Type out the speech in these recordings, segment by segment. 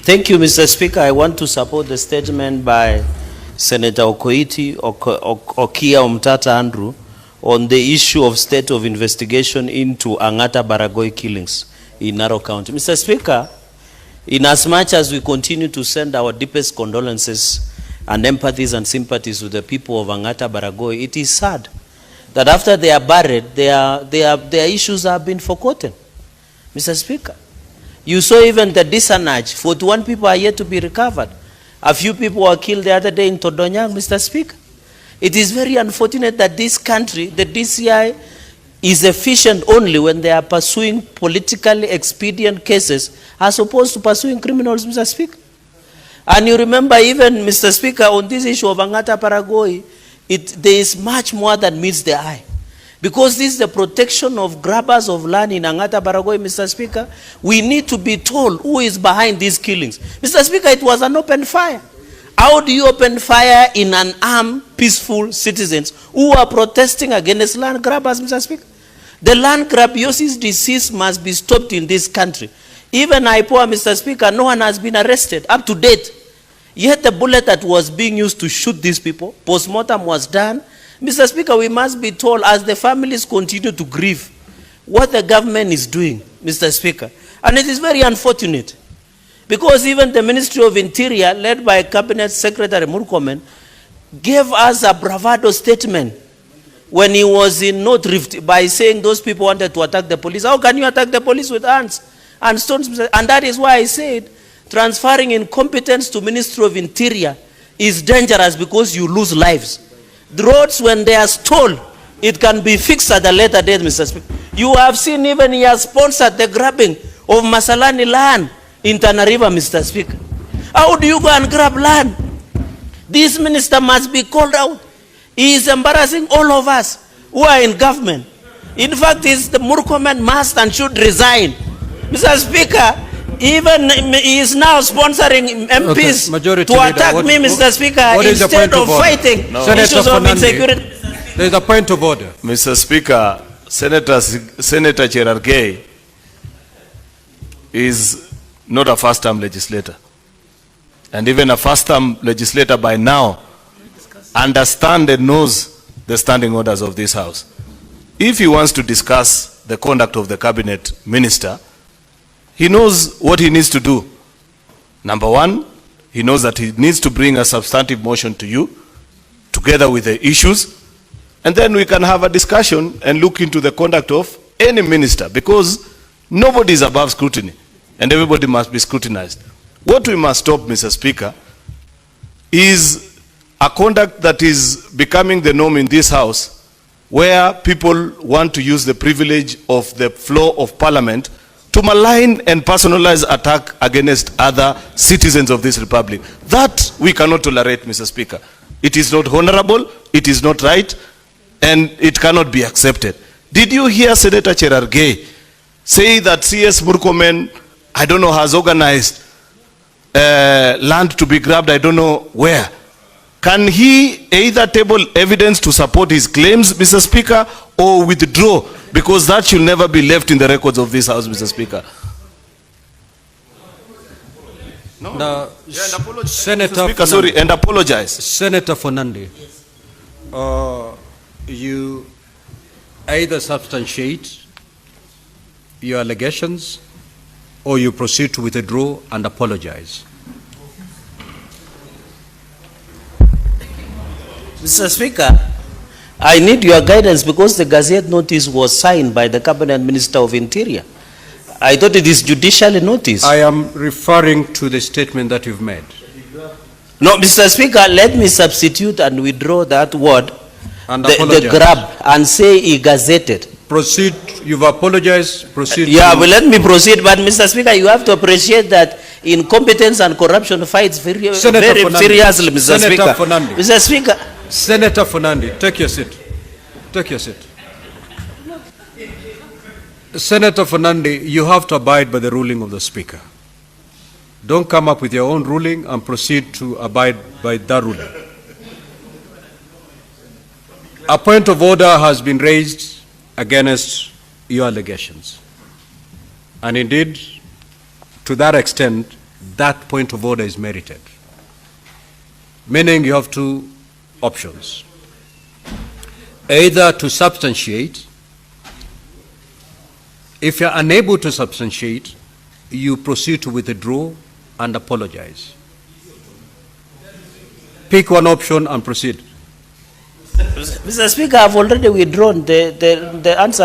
Thank you, Mr. Speaker. I want to support the statement by Senator Okoiti Okia Omtata Andrew on the issue of state of investigation into Angata Barokoi killings in Narok County. Mr. Speaker, in as much as we continue to send our deepest condolences and empathies and sympathies to the people of Angata Barokoi, it is sad that after they are buried, their issues have been forgotten. Mr. Speaker, you saw even the disanage. 41 people are yet to be recovered. A few people were killed the other day in Todonyang, Mr. Speaker. It is very unfortunate that this country, the DCI, is efficient only when they are pursuing politically expedient cases as opposed to pursuing criminals, Mr. Speaker. And you remember even, Mr. Speaker, on this issue of Angata Barokoi, there is much more than meets the eye. Because this is the protection of grabbers of land in Angata Barokoi, Mr. Speaker. We need to be told who is behind these killings. Mr. Speaker, it was an open fire. How do you open fire in unarmed, peaceful citizens who are protesting against land grabbers, Mr. Speaker? The land grabiosis disease must be stopped in this country. Even IPOA, Mr. Speaker, no one has been arrested up to date. Yet the bullet that was being used to shoot these people, post-mortem was done. Mr. Speaker, we must be told as the families continue to grieve what the government is doing, Mr. Speaker. And it is very unfortunate because even the Ministry of Interior, led by Cabinet Secretary Murkomen, gave us a bravado statement when he was in North Rift by saying those people wanted to attack the police. How can you attack the police with arms and stones? And that is why I said transferring incompetence to Ministry of Interior is dangerous because you lose lives. The roads, when they are stalled, it can be fixed at a later date, Mr. Speaker. You have seen even he has sponsored the grabbing of Masalani land in Tana River, Mr. Speaker. How do you go and grab land? This minister must be called out. He is embarrassing all of us who are in government. In fact, the Murkomen must and should resign. Mr. Speaker, even he is now sponsoring MPs to attack me, Mr. Speaker, instead of fighting issues of insecurity. There is a point of order. Mr. Speaker, Senator Cherargei is not a first-term legislator. And even a first-term legislator by now understands and knows the standing orders of this House. If he wants to discuss the conduct of the cabinet minister, he knows what he needs to do. Number one, he knows that he needs to bring a substantive motion to you, together with the issues, and then we can have a discussion and look into the conduct of any minister, because nobody is above scrutiny, and everybody must be scrutinized. What we must stop, Mr. Speaker, is a conduct that is becoming the norm in this House, where people want to use the privilege of the floor of Parliament to malign and personalize attack against other citizens of this republic. That we cannot tolerate, Mr. Speaker. It is not honorable, it is not right, and it cannot be accepted. Did you hear Senator Cherargei say that CS Murkomen, I don't know, has organized land to be grabbed, I don't know where? Can he either table evidence to support his claims, Mr. Speaker, or withdraw? Because that should never be left in the records of this House, Mr. Speaker. Now, Senator Speaker, sorry, and apologize. Senator Fernandi, you either substantiate your allegations or you proceed to withdraw and apologize. Mr. Speaker, I need your guidance because the Gazette notice was signed by the Cabinet Minister of Interior. I thought it is judicially noticed. I am referring to the statement that you've made. No, Mr. Speaker, let me substitute and withdraw that word, the grab, and say he gazetted. Proceed, you've apologized, proceed. Yeah, well, let me proceed, but Mr. Speaker, you have to appreciate that incompetence and corruption fights very seriously, Mr. Speaker. Mr. Speaker. Senator Fernandi, take your seat. Take your seat. Senator Fernandi, you have to abide by the ruling of the Speaker. Don't come up with your own ruling and proceed to abide by that ruling. A point of order has been raised against your allegations. And indeed, to that extent, that point of order is merited. Meaning you have two options. Either to substantiate. If you're unable to substantiate, you proceed to withdraw and apologize. Pick one option and proceed. Mr. Speaker, I've already withdrawn the answer,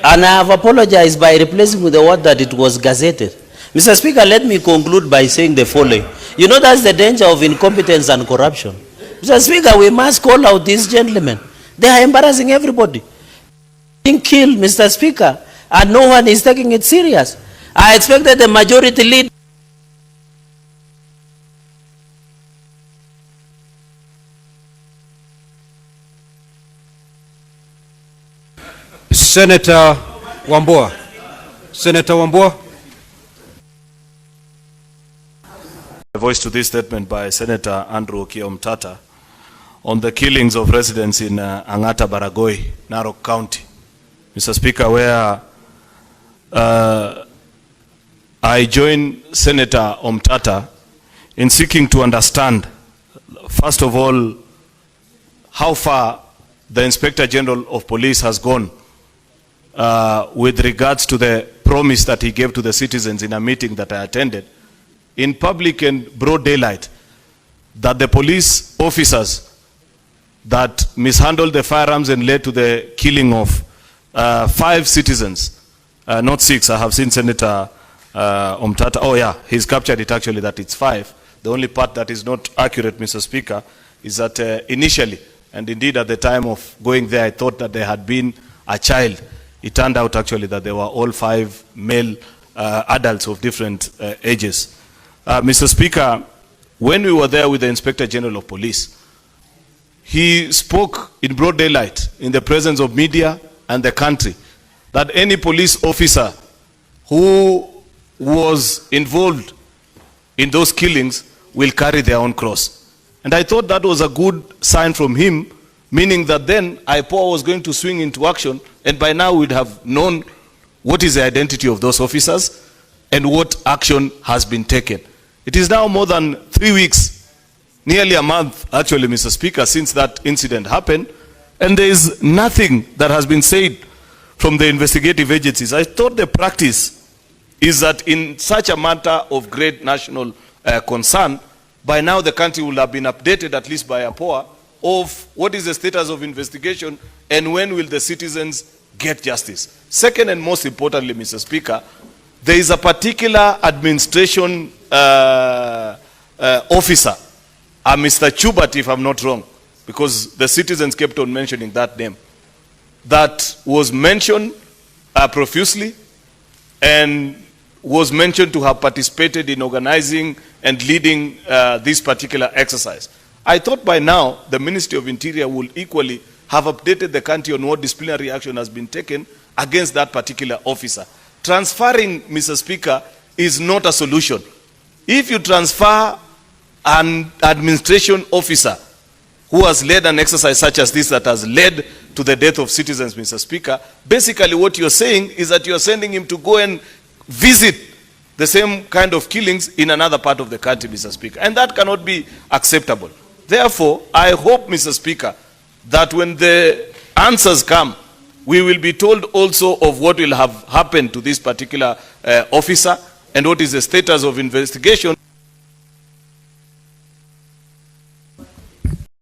and I have apologized by replacing with the word that it was gazetted. Mr. Speaker, let me conclude by saying the following. You know, that's the danger of incompetence and corruption. Mr. Speaker, we must call out these gentlemen. They are embarrassing everybody. Being killed, Mr. Speaker, and no one is taking it serious. I expected the majority leader. Senator Wambua. Senator Wambua. A voice to this statement by Senator Andrew Kipchumba on the killings of residents in Angata, Barokoi, Narok County. Mr. Speaker, where I join Senator Omtata in seeking to understand, first of all, how far the Inspector General of Police has gone with regards to the promise that he gave to the citizens in a meeting that I attended, in public and broad daylight, that the police officers that mishandled the firearms and led to the killing of 5 citizens, not 6. I have seen Senator Omtata. Oh yeah, he's captured it actually that it's 5. The only part that is not accurate, Mr. Speaker, is that initially, and indeed at the time of going there, I thought that there had been a child. It turned out actually that they were all 5 male adults of different ages. Mr. Speaker, when we were there with the Inspector General of Police, he spoke in broad daylight in the presence of media and the country that any police officer who was involved in those killings will carry their own cross. And I thought that was a good sign from him, meaning that then IPOA was going to swing into action, and by now we'd have known what is the identity of those officers and what action has been taken. It is now more than 3 weeks, nearly a month actually, Mr. Speaker, since that incident happened, and there is nothing that has been said from the investigative agencies. I thought the practice is that in such a matter of great national concern, by now the country will have been updated, at least by IPOA, of what is the status of investigation and when will the citizens get justice. Second, and most importantly, Mr. Speaker, there is a particular administration officer, Mr. Chubat, if I'm not wrong, because the citizens kept on mentioning that name, that was mentioned profusely and was mentioned to have participated in organizing and leading this particular exercise. I thought by now the Ministry of Interior will equally have updated the country on what disciplinary action has been taken against that particular officer. Transferring, Mr. Speaker, is not a solution. If you transfer an administration officer who has led an exercise such as this that has led to the death of citizens, Mr. Speaker, basically what you're saying is that you're sending him to go and visit the same kind of killings in another part of the country, Mr. Speaker. And that cannot be acceptable. Therefore, I hope, Mr. Speaker, that when the answers come, we will be told also of what will have happened to this particular officer and what is the status of investigation.